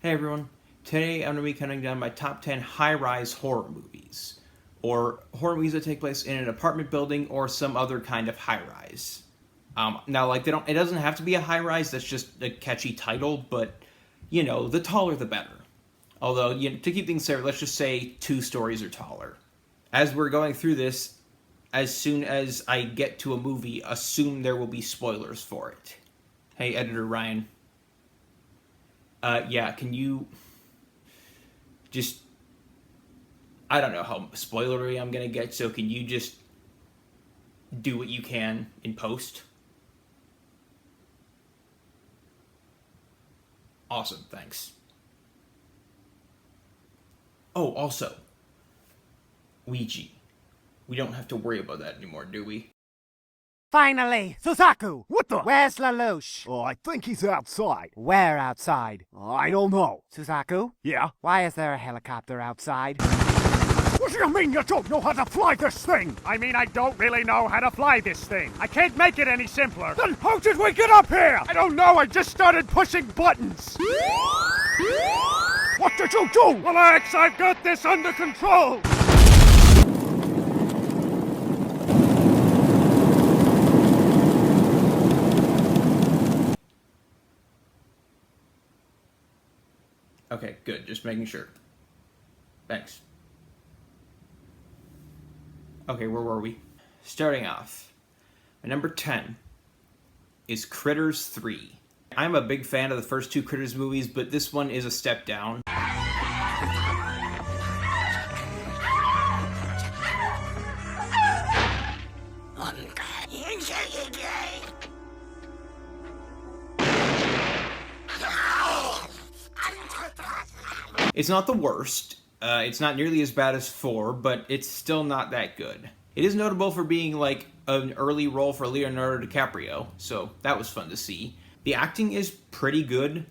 Hey everyone, today I'm going to be counting down my top 10 high-rise horror movies, or horror movies that take place in an apartment building or some other kind of high-rise. Now, it doesn't have to be a high-rise, that's just a catchy title, but, the taller the better. Although, to keep things fair, let's just say 2 stories or taller. As we're going through this, as soon as I get to a movie, assume there will be spoilers for it. Hey, Editor Ryan. Can you just... I don't know how spoilery I'm gonna get, so can you just do what you can in post? Awesome, thanks. Oh, also, Ouija. We don't have to worry about that anymore, do we? Finally! Suzaku! What the? Where's Lelouch? Oh, I think he's outside. Where outside? I don't know. Suzaku? Yeah? Why is there a helicopter outside? What do you mean you don't know how to fly this thing? I mean, I don't really know how to fly this thing. I can't make it any simpler. Then how did we get up here? I don't know, I just started pushing buttons. What did you do? Relax, I've got this under control. Okay, good. Just making sure. Thanks. Okay, where were we? Starting off, my number 10 is Critters 3. I'm a big fan of the first 2 Critters movies, but this one is a step down. It's not the worst. It's not nearly as bad as 4, but it's still not that good. It is notable for being like an early role for Leonardo DiCaprio, so that was fun to see. The acting is pretty good.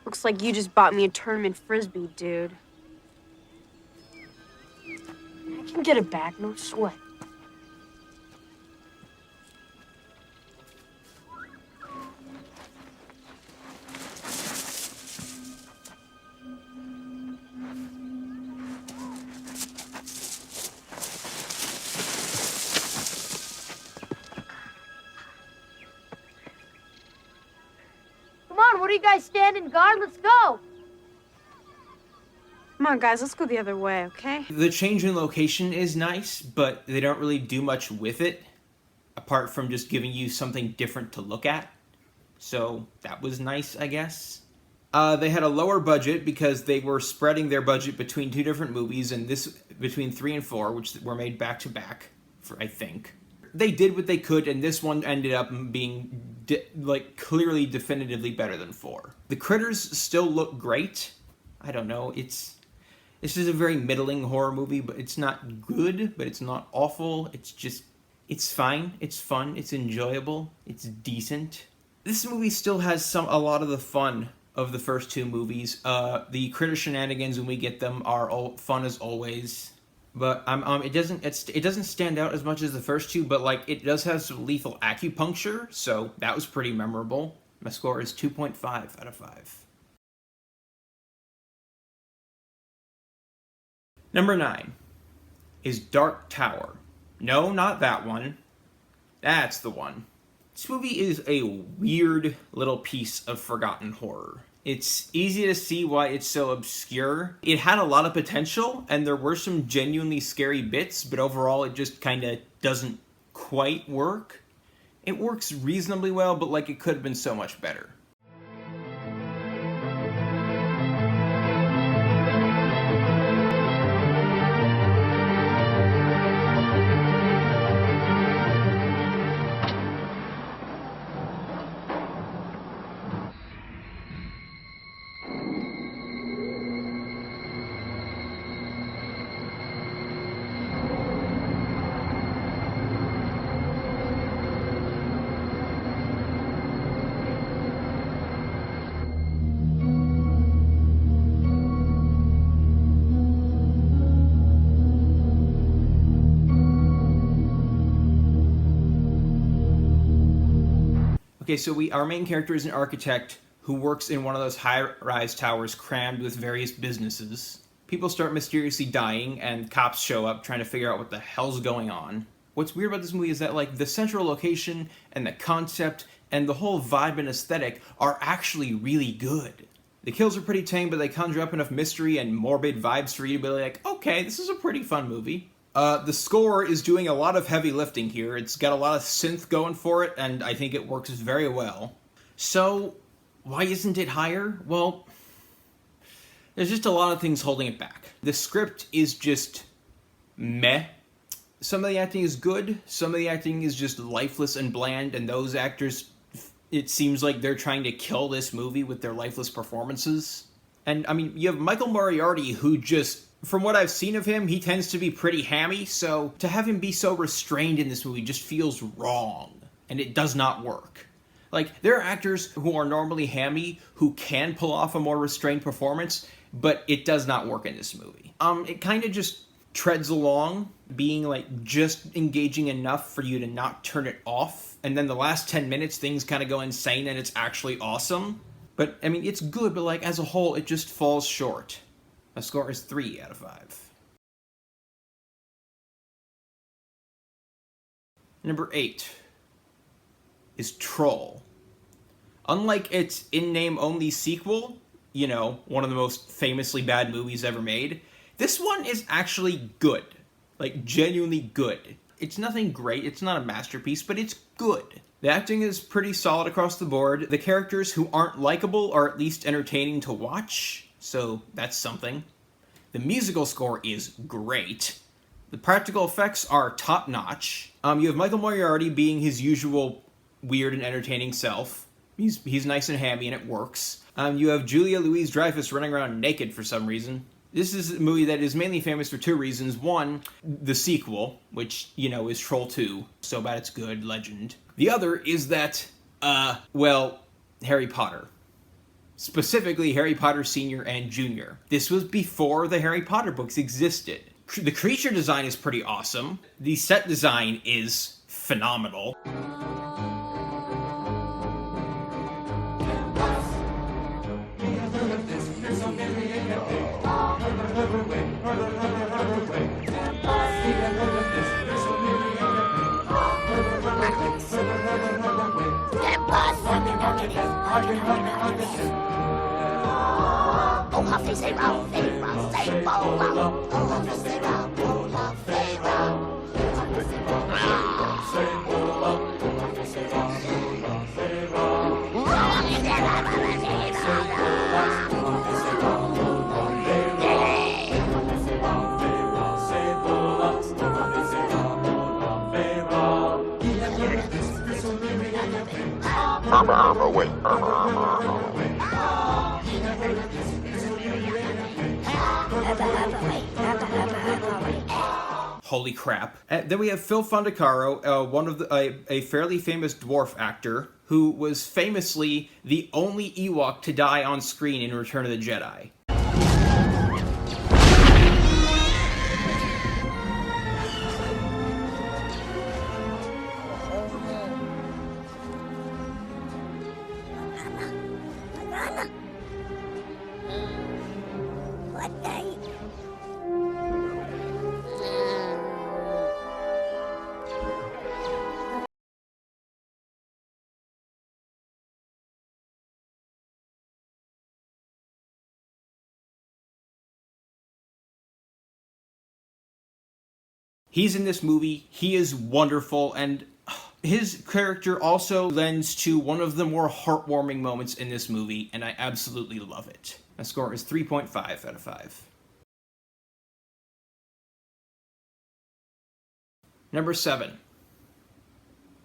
Looks like you just bought me a tournament frisbee, dude. I can get it back, no sweat. What are you guys standing guard? Let's go! Come on, guys, let's go the other way, okay? The change in location is nice, but they don't really do much with it, apart from just giving you something different to look at. So that was nice, I guess. They had a lower budget because they were spreading their budget between 2 different movies, and this between 3 and 4, which were made back to back, I think. They did what they could, and this one ended up being clearly definitively better than 4. The critters still look great. I don't know, this is a very middling horror movie, but it's not good, but it's not awful. It's fine, it's fun, it's enjoyable, it's decent. This movie still has a lot of the fun of the first 2 movies. The critter shenanigans when we get them are all fun as always. But it doesn't stand out as much as the first 2, but it does have some lethal acupuncture, so that was pretty memorable. My score is 2.5 out of 5. Number 9 is Dark Tower. No, not that one. That's the one. This movie is a weird little piece of forgotten horror. It's easy to see why it's so obscure. It had a lot of potential, and there were some genuinely scary bits, but overall it just kind of doesn't quite work. It works reasonably well, but it could have been so much better. Okay, so our main character is an architect who works in one of those high-rise towers crammed with various businesses. People start mysteriously dying, and cops show up trying to figure out what the hell's going on. What's weird about this movie is that, like, the central location and the concept and the whole vibe and aesthetic are actually really good. The kills are pretty tame, but they conjure up enough mystery and morbid vibes for you to be like, okay, this is a pretty fun movie. The score is doing a lot of heavy lifting here. It's got a lot of synth going for it, and I think it works very well. So, why isn't it higher? Well, there's just a lot of things holding it back. The script is just meh. Some of the acting is good, some of the acting is just lifeless and bland, and those actors, it seems like they're trying to kill this movie with their lifeless performances. And, I mean, you have Michael Moriarty, who just, from what I've seen of him, he tends to be pretty hammy, so to have him be so restrained in this movie just feels wrong, and it does not work. Like, there are actors who are normally hammy who can pull off a more restrained performance, but it does not work in this movie. It kind of just treads along, being like just engaging enough for you to not turn it off, and then the last 10 minutes things kind of go insane and it's actually awesome. But, I mean, it's good, but like as a whole, it just falls short. My score is 3 out of 5. Number 8 is Troll. Unlike its in-name only sequel, you know, one of the most famously bad movies ever made, this one is actually good. Like, genuinely good. It's nothing great, it's not a masterpiece, but it's good. The acting is pretty solid across the board. The characters who aren't likable are at least entertaining to watch, so that's something. The musical score is great. The practical effects are top-notch. You have Michael Moriarty being his usual weird and entertaining self. He's nice and hammy and it works. You have Julia Louis-Dreyfus running around naked for some reason. This is a movie that is mainly famous for 2 reasons. One, the sequel, which, you know, is Troll 2. So bad it's good, legend. The other is that, well, Harry Potter. Specifically, Harry Potter Sr. and Jr. This was before the Harry Potter books existed. The creature design is pretty awesome. The set design is phenomenal. Holy crap. Then we have Phil Fondacaro, a fairly famous dwarf actor who was famously the only Ewok to die on screen in Return of the Jedi. He's in this movie, he is wonderful, and his character also lends to one of the more heartwarming moments in this movie, and I absolutely love it. My score is 3.5 out of 5. Number 7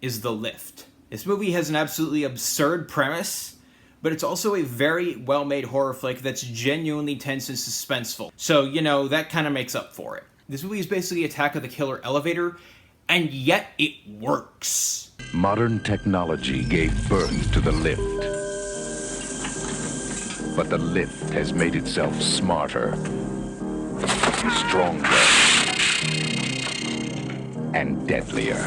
is The Lift. This movie has an absolutely absurd premise, but it's also a very well-made horror flick that's genuinely tense and suspenseful. So, you know, that kind of makes up for it. This movie is basically Attack of the Killer Elevator, and yet it works. Modern technology gave birth to the lift. But the lift has made itself smarter, stronger, and deadlier.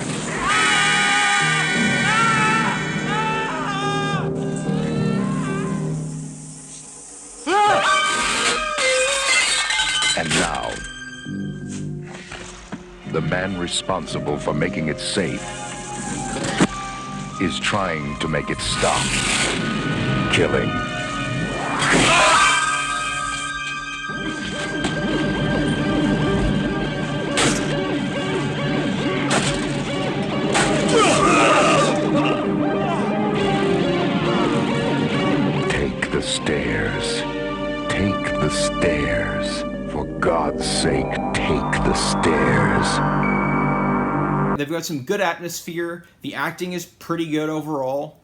the man responsible for making it safe is trying to make it stop killing. Take the stairs. Take the stairs. For God's sake, take the stairs. They've got some good atmosphere. The acting is pretty good overall.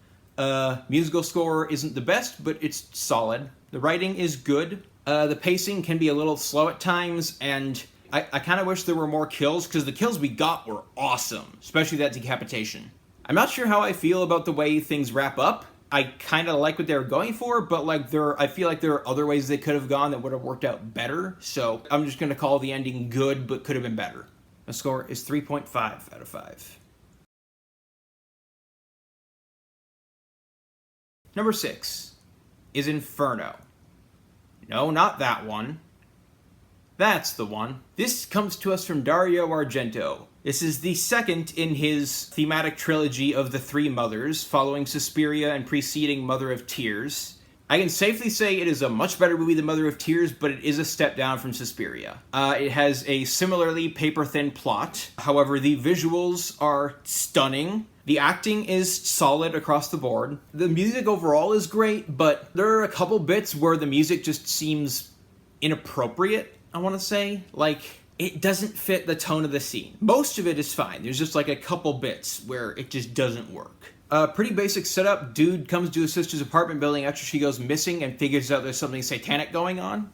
Musical score isn't the best, but it's solid. The writing is good. The pacing can be a little slow at times, and I kind of wish there were more kills, because the kills we got were awesome, especially that decapitation. I'm not sure how I feel about the way things wrap up. I kind of like what they were going for, but like I feel like there are other ways they could have gone that would have worked out better, so I'm just going to call the ending good, but could have been better. My score is 3.5 out of 5. Number 6 is Inferno. No, not that one. That's the one. This comes to us from Dario Argento. This is the second in his thematic trilogy of the Three Mothers, following Suspiria and preceding Mother of Tears. I can safely say it is a much better movie than Mother of Tears, but it is a step down from Suspiria. It has a similarly paper-thin plot. However, the visuals are stunning. The acting is solid across the board. The music overall is great, but there are a couple bits where the music just seems inappropriate, I want to say. Like, it doesn't fit the tone of the scene. Most of it is fine. There's just like a couple bits where it just doesn't work. Pretty basic setup. Dude comes to his sister's apartment building after she goes missing and figures out there's something satanic going on.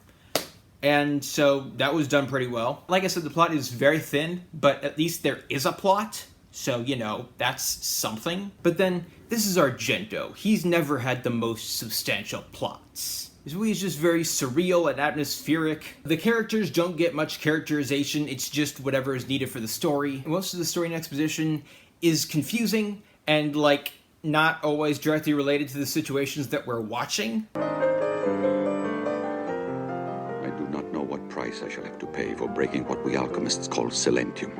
And so that was done pretty well. Like I said, the plot is very thin, but at least there is a plot. So, you know, that's something. But then, this is Argento. He's never had the most substantial plots. This movie is just very surreal and atmospheric. The characters don't get much characterization, it's just whatever is needed for the story. Most of the story and exposition is confusing and, like, not always directly related to the situations that we're watching. I do not know what price I shall have to pay for breaking what we alchemists call silentium.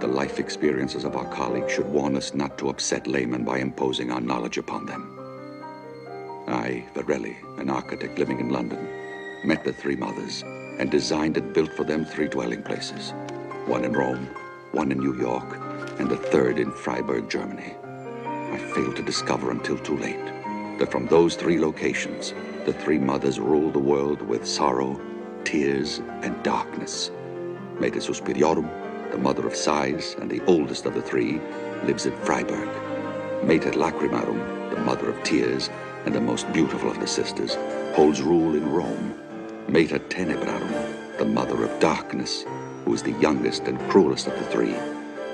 The life experiences of our colleagues should warn us not to upset laymen by imposing our knowledge upon them. I, Varelli, an architect living in London, met the Three Mothers and designed and built for them 3 dwelling places. One in Rome, one in New York, and the third in Freiburg, Germany. I failed to discover until too late that from those 3 locations, the Three Mothers ruled the world with sorrow, tears, and darkness. Mater Suspiriorum, the mother of sighs and the oldest of the 3, lives in Freiburg. Mater Lacrimarum, the mother of tears and the most beautiful of the sisters, holds rule in Rome. Mater Tenebrarum, the mother of darkness, who is the youngest and cruelest of the 3,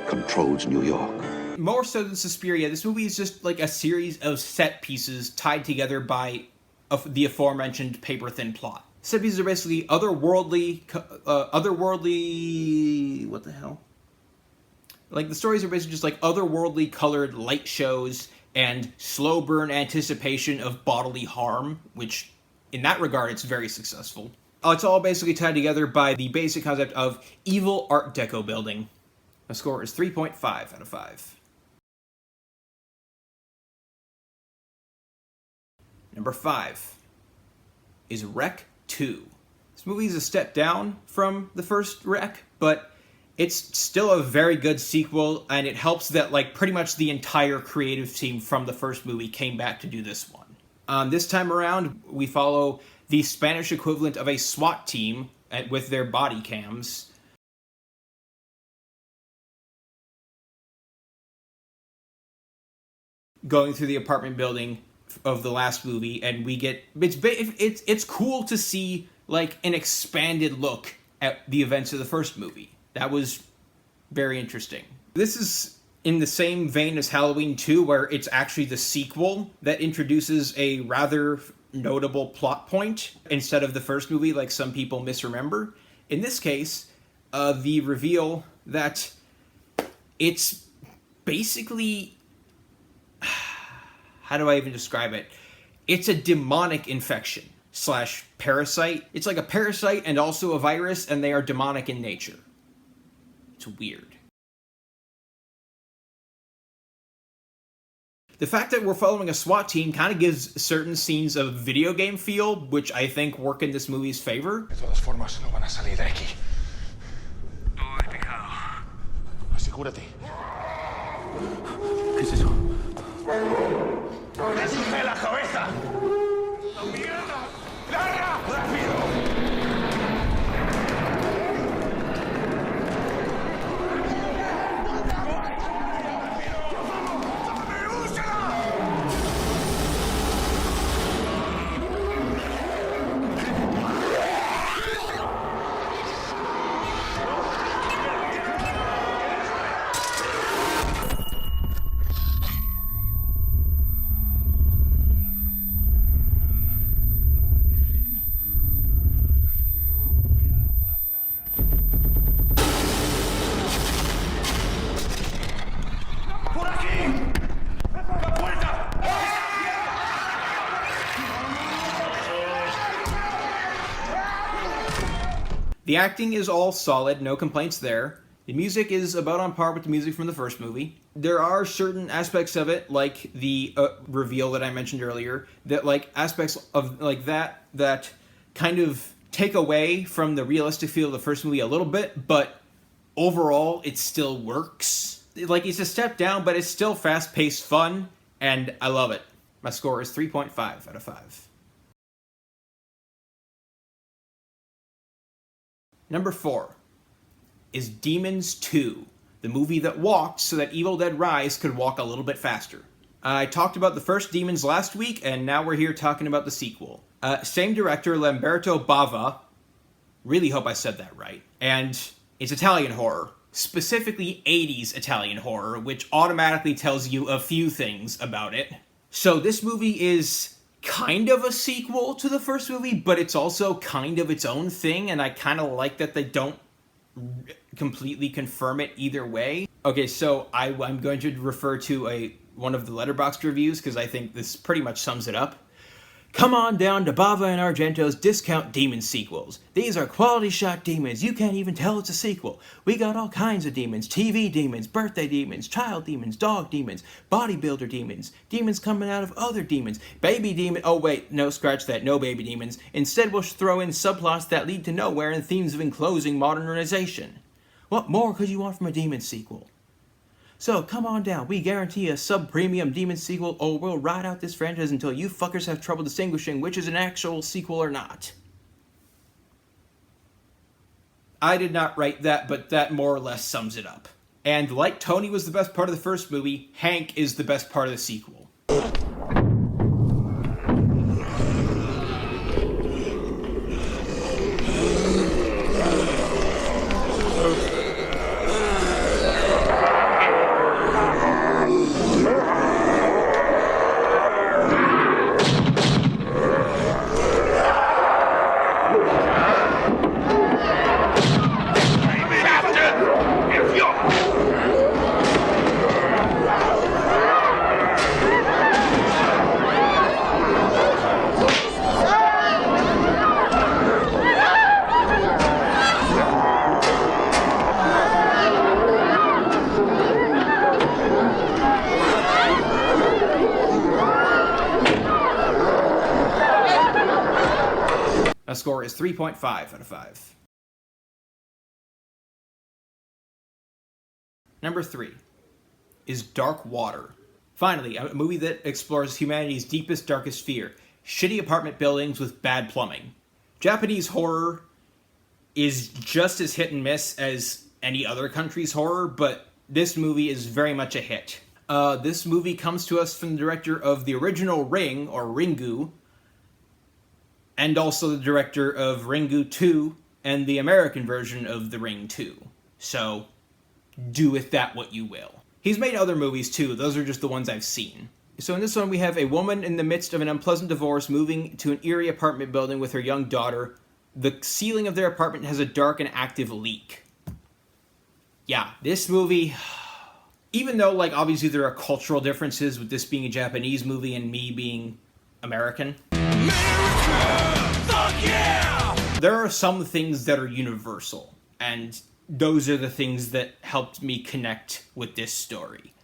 controls New York. More so than Suspiria, this movie is just like a series of set pieces tied together by the aforementioned paper-thin plot. Set pieces are basically otherworldly, what the hell? Like, the stories are basically just like otherworldly colored light shows and slow burn anticipation of bodily harm, which, in that regard, it's very successful. It's all basically tied together by the basic concept of evil Art Deco building. My score is 3.5 out of 5. Number 5 is Rec 2. This movie is a step down from the first Rec, but it's still a very good sequel, and it helps that, like, pretty much the entire creative team from the first movie came back to do this one. This time around, we follow the Spanish equivalent of a SWAT team with their body cams. Going through the apartment building of the last movie, and we get it's cool to see like an expanded look at the events of the first movie. That was very interesting. This is in the same vein as Halloween 2, where it's actually the sequel that introduces a rather notable plot point instead of the first movie, like some people misremember. In this case, the reveal that it's basically, how do I even describe it? It's a demonic infection / parasite. It's like a parasite and also a virus, and they are demonic in nature. It's weird. The fact that we're following a SWAT team kind of gives certain scenes a video game feel, which I think work in this movie's favor. De todas formas, no van a salir de aquí. Todo despejado. Asegúrate. ¿Qué es eso? ¡Déjame la cabeza! ¡Mierda! ¡Larga! ¡Rápido! The acting is all solid, no complaints there. The music is about on par with the music from the first movie. There are certain aspects of it, like the reveal that I mentioned earlier, that like aspects of like that kind of take away from the realistic feel of the first movie a little bit, but overall it still works. Like, it's a step down, but it's still fast-paced fun, and I love it. My score is 3.5 out of 5. Number 4 is Demons 2, the movie that walked so that Evil Dead Rise could walk a little bit faster. I talked about the first Demons last week, and now we're here talking about the sequel. Same director, Lamberto Bava. Really hope I said that right. And it's Italian horror. Specifically 80s Italian horror, which automatically tells you a few things about it. So this movie is kind of a sequel to the first movie, but it's also kind of its own thing, and I kind of like that they don't completely confirm it either way. Okay, so I'm going to refer to one of the Letterboxd reviews, because I think this pretty much sums it up. Come on down to Bava and Argento's Discount Demon sequels. These are quality shot demons. You can't even tell it's a sequel. We got all kinds of demons. TV demons, birthday demons, child demons, dog demons, bodybuilder demons, demons coming out of other demons, baby demon. Oh wait, no, scratch that, no baby demons. Instead, we'll throw in subplots that lead to nowhere and themes of enclosing modernization. What more could you want from a demon sequel? So come on down, we guarantee a sub-premium demon sequel, or we'll ride out this franchise until you fuckers have trouble distinguishing which is an actual sequel or not. I did not write that, but that more or less sums it up. And like Tony was the best part of the first movie, Hank is the best part of the sequel. My score is 3.5 out of 5. Number 3 is Dark Water. Finally, a movie that explores humanity's deepest, darkest fear. Shitty apartment buildings with bad plumbing. Japanese horror is just as hit and miss as any other country's horror, but this movie is very much a hit. This movie comes to us from the director of the original Ring, or Ringu, and also the director of Ringu 2 and the American version of The Ring 2. So, do with that what you will. He's made other movies too, those are just the ones I've seen. So in this one we have a woman in the midst of an unpleasant divorce moving to an eerie apartment building with her young daughter. The ceiling of their apartment has a dark and active leak. Yeah, this movie, even though like obviously there are cultural differences with this being a Japanese movie and me being American, there are some things that are universal, and those are the things that helped me connect with this story.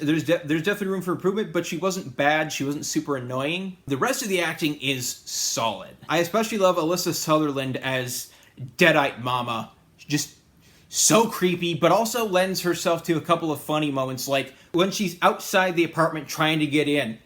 There's definitely room for improvement, but she wasn't bad. She wasn't super annoying. The rest of the acting is solid. I especially love Alyssa Sutherland as Deadite Mama. Just so creepy, but also lends herself to a couple of funny moments, like when she's outside the apartment trying to get in,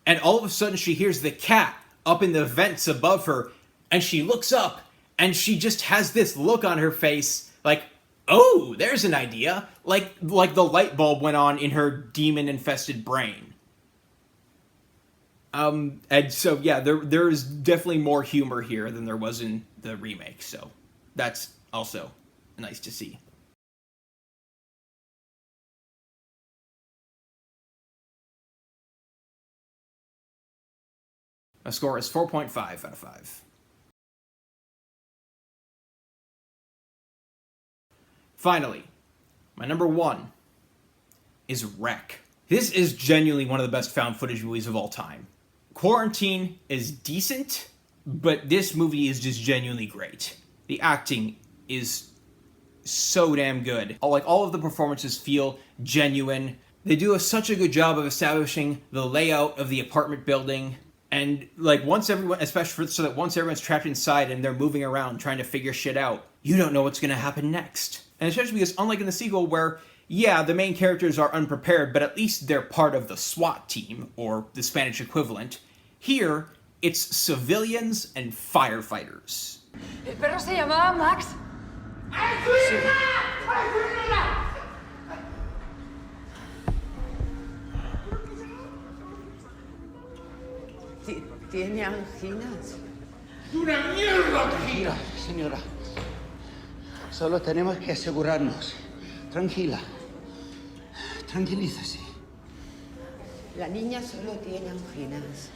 and all of a sudden she hears the cat up in the vents above her, and she looks up, and she just has this look on her face, like, oh, there's an idea. Like the light bulb went on in her demon-infested brain. And so, yeah, there's definitely more humor here than there was in the remake, so that's also nice to see. My score is 4.5 out of 5. Finally, my number 1 is Wreck. This is genuinely one of the best found footage movies of all time. Quarantine is decent, but this movie is just genuinely great. The acting is so damn good. All of the performances feel genuine. They do such a good job of establishing the layout of the apartment building. And once everyone's trapped inside and they're moving around trying to figure shit out, you don't know what's going to happen next. And especially because, unlike in the sequel where, yeah, the main characters are unprepared, but at least they're part of the SWAT team, or the Spanish equivalent, here, it's civilians and firefighters. ¿El perro se llamaba Max? Sí. ¿Tiene anginas? ¡Una mierda! Tranquila, señora. Solo tenemos que asegurarnos. Tranquila. Tranquilízase. La niña solo tiene anginas.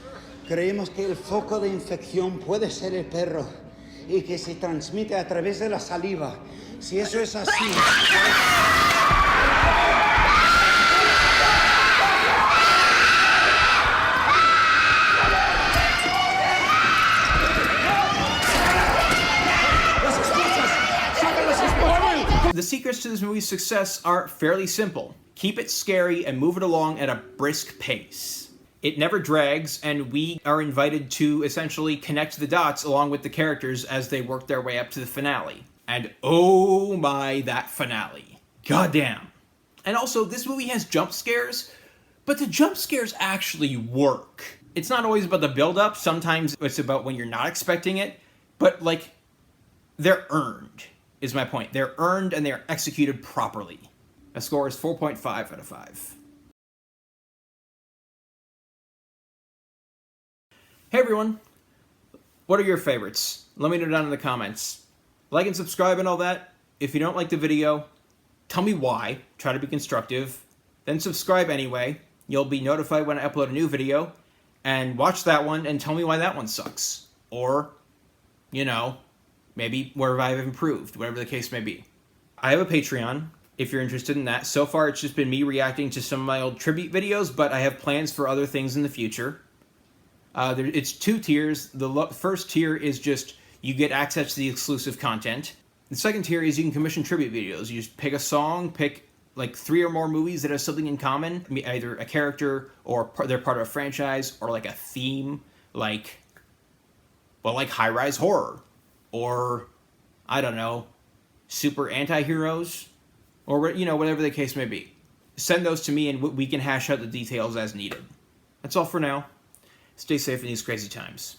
Creemos que el foco de infección puede ser el perro y que se transmite a través de la saliva. Si eso es así... The secrets to this movie's success are fairly simple. Keep it scary and move it along at a brisk pace. It never drags, and we are invited to essentially connect the dots along with the characters as they work their way up to the finale. And oh my, that finale. Goddamn. And also, this movie has jump scares, but the jump scares actually work. It's not always about the build-up, sometimes it's about when you're not expecting it, but they're earned, is my point. They're earned and they're executed properly. My score is 4.5 out of 5. Hey everyone, what are your favorites? Let me know down in the comments. Like and subscribe and all that. If you don't like the video, tell me why. Try to be constructive. Then subscribe anyway. You'll be notified when I upload a new video. And watch that one and tell me why that one sucks. Or, maybe where I've improved, whatever the case may be. I have a Patreon, if you're interested in that. So far, it's just been me reacting to some of my old tribute videos, but I have plans for other things in the future. It's 2 tiers. The first tier is just, you get access to the exclusive content. The second tier is you can commission tribute videos. You just pick a song, pick 3 or more movies that have something in common, either a character or they're part of a franchise, or a theme, like High Rise Horror. Or, I don't know, super anti-heroes, or, whatever the case may be. Send those to me and we can hash out the details as needed. That's all for now. Stay safe in these crazy times.